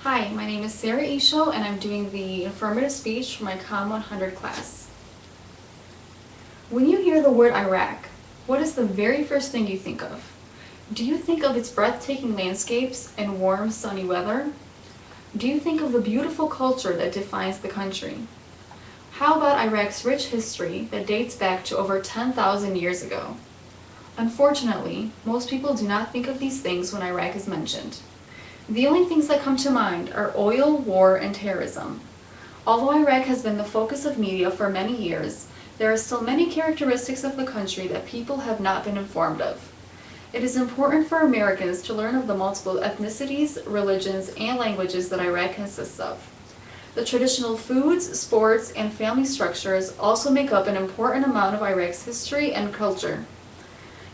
Hi, my name is Sarah Isho, and I'm doing the informative speech for my COM 100 class. When you hear the word Iraq, what is the very first thing you think of? Do you think of its breathtaking landscapes and warm, sunny weather? Do you think of the beautiful culture that defines the country? How about Iraq's rich history that dates back to over 10,000 years ago? Unfortunately, most people do not think of these things when Iraq is mentioned. The only things that come to mind are oil, war, and terrorism. Although Iraq has been the focus of media for many years, there are still many characteristics of the country that people have not been informed of. It is important for Americans to learn of the multiple ethnicities, religions, and languages that Iraq consists of. The traditional foods, sports, and family structures also make up an important amount of Iraq's history and culture.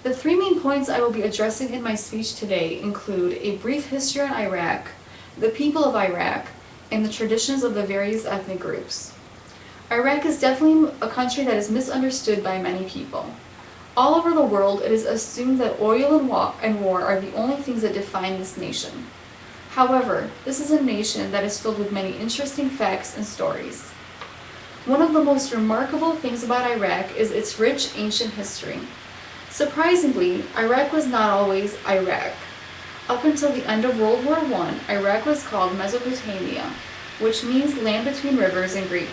The three main points I will be addressing in my speech today include a brief history on Iraq, the people of Iraq, and the traditions of the various ethnic groups. Iraq is definitely a country that is misunderstood by many people. All over the world, it is assumed that oil and war are the only things that define this nation. However, this is a nation that is filled with many interesting facts and stories. One of the most remarkable things about Iraq is its rich ancient history. Surprisingly, Iraq was not always Iraq. Up until the end of World War I, Iraq was called Mesopotamia, which means land between rivers in Greek.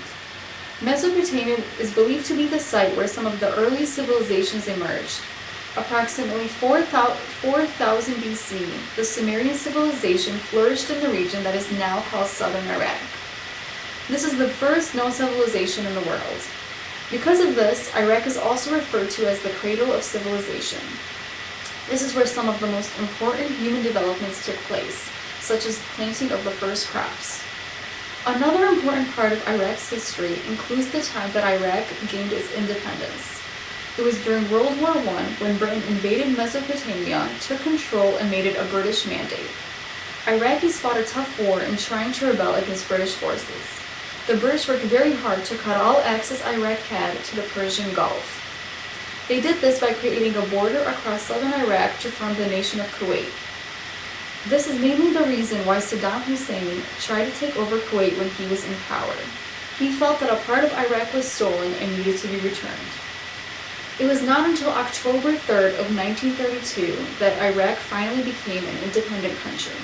Mesopotamia is believed to be the site where some of the earliest civilizations emerged. Approximately 4000 BC, the Sumerian civilization flourished in the region that is now called southern Iraq. This is the first known civilization in the world. Because of this, Iraq is also referred to as the cradle of civilization. This is where some of the most important human developments took place, such as the planting of the first crops. Another important part of Iraq's history includes the time that Iraq gained its independence. It was during World War I when Britain invaded Mesopotamia, took control, and made it a British mandate. Iraqis fought a tough war in trying to rebel against British forces. The British worked very hard to cut all access Iraq had to the Persian Gulf. They did this by creating a border across southern Iraq to form the nation of Kuwait. This is mainly the reason why Saddam Hussein tried to take over Kuwait when he was in power. He felt that a part of Iraq was stolen and needed to be returned. It was not until October 3rd of 1932 that Iraq finally became an independent country.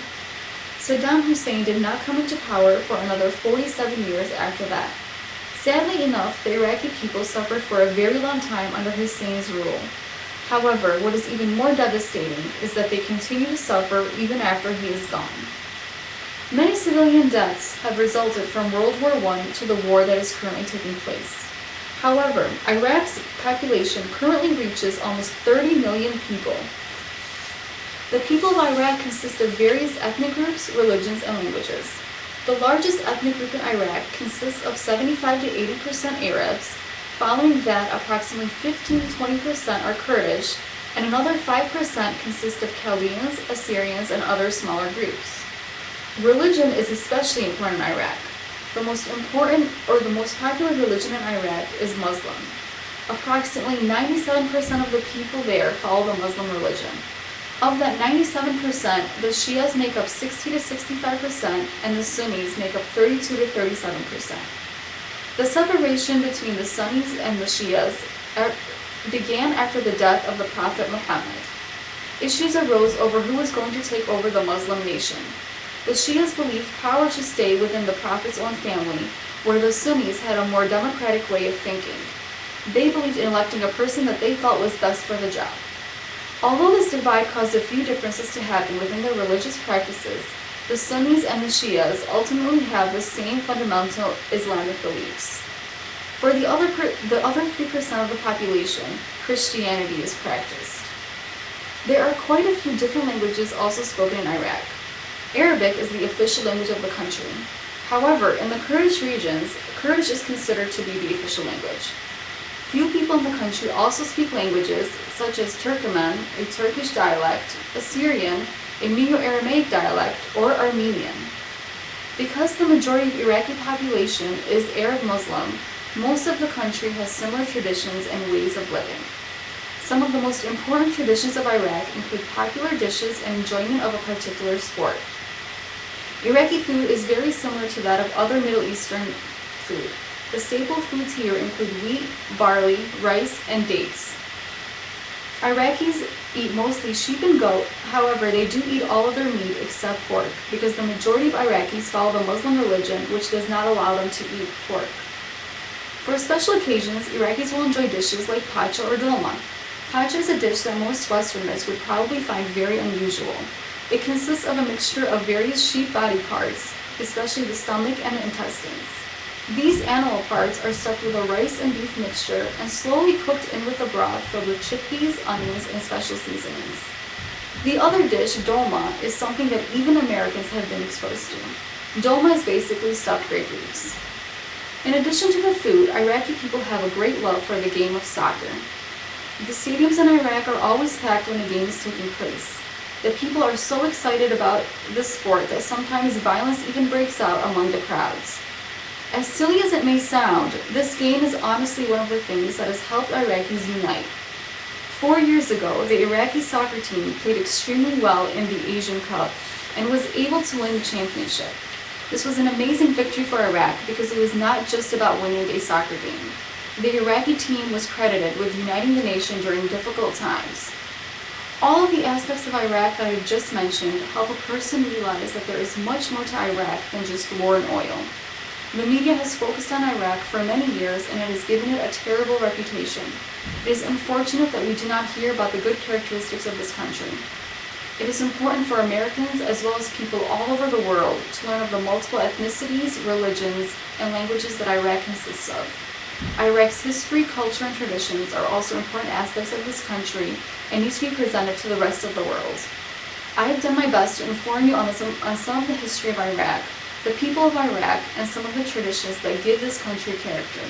Saddam Hussein did not come into power for another 47 years after that. Sadly enough, the Iraqi people suffered for a very long time under Hussein's rule. However, what is even more devastating is that they continue to suffer even after he is gone. Many civilian deaths have resulted from World War I to the war that is currently taking place. However, Iraq's population currently reaches almost 30 million people. The people of Iraq consist of various ethnic groups, religions, and languages. The largest ethnic group in Iraq consists of 75 to 80% Arabs. Following that, approximately 15 to 20% are Kurdish, and another 5% consist of Chaldeans, Assyrians, and other smaller groups. Religion is especially important in Iraq. The most important or the most popular religion in Iraq is Muslim. Approximately 97% of the people there follow the Muslim religion. Of that 97%, the Shias make up 60 to 65%, and the Sunnis make up 32 to 37%. The separation between the Sunnis and the Shias began after the death of the Prophet Muhammad. Issues arose over who was going to take over the Muslim nation. The Shias believed power should stay within the Prophet's own family, where the Sunnis had a more democratic way of thinking. They believed in electing a person that they felt was best for the job. Although this divide caused a few differences to happen within their religious practices, the Sunnis and the Shias ultimately have the same fundamental Islamic beliefs. For the other 3% of the population, Christianity is practiced. There are quite a few different languages also spoken in Iraq. Arabic is the official language of the country. However, in the Kurdish regions, Kurdish is considered to be the official language. Few people in the country also speak languages such as Turkmen, a Turkish dialect, Assyrian, a Neo-Aramaic dialect, or Armenian. Because the majority of Iraqi population is Arab Muslim, most of the country has similar traditions and ways of living. Some of the most important traditions of Iraq include popular dishes and enjoyment of a particular sport. Iraqi food is very similar to that of other Middle Eastern food. The staple foods here include wheat, barley, rice, and dates. Iraqis eat mostly sheep and goat, however, they do eat all of their meat except pork, because the majority of Iraqis follow the Muslim religion, which does not allow them to eat pork. For special occasions, Iraqis will enjoy dishes like pacha or dolma. Pacha is a dish that most Westerners would probably find very unusual. It consists of a mixture of various sheep body parts, especially the stomach and the intestines. These animal parts are stuffed with a rice and beef mixture and slowly cooked in with a broth filled with chickpeas, onions, and special seasonings. The other dish, dolma, is something that even Americans have been exposed to. Dolma is basically stuffed grape leaves. In addition to the food, Iraqi people have a great love for the game of soccer. The stadiums in Iraq are always packed when a game is taking place. The people are so excited about the sport that sometimes violence even breaks out among the crowds. As silly as it may sound, this game is honestly one of the things that has helped Iraqis unite. 4 years ago, the Iraqi soccer team played extremely well in the Asian Cup and was able to win the championship. This was an amazing victory for Iraq because it was not just about winning a soccer game. The Iraqi team was credited with uniting the nation during difficult times. All of the aspects of Iraq that I just mentioned help a person realize that there is much more to Iraq than just war and oil. The media has focused on Iraq for many years and it has given it a terrible reputation. It is unfortunate that we do not hear about the good characteristics of this country. It is important for Americans as well as people all over the world to learn of the multiple ethnicities, religions, and languages that Iraq consists of. Iraq's history, culture, and traditions are also important aspects of this country and need to be presented to the rest of the world. I have done my best to inform you on some of the history of Iraq, the people of Iraq, and some of the traditions that give this country character.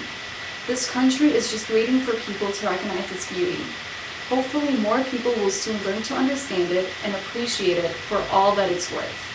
This country is just waiting for people to recognize its beauty. Hopefully more people will soon learn to understand it and appreciate it for all that it's worth.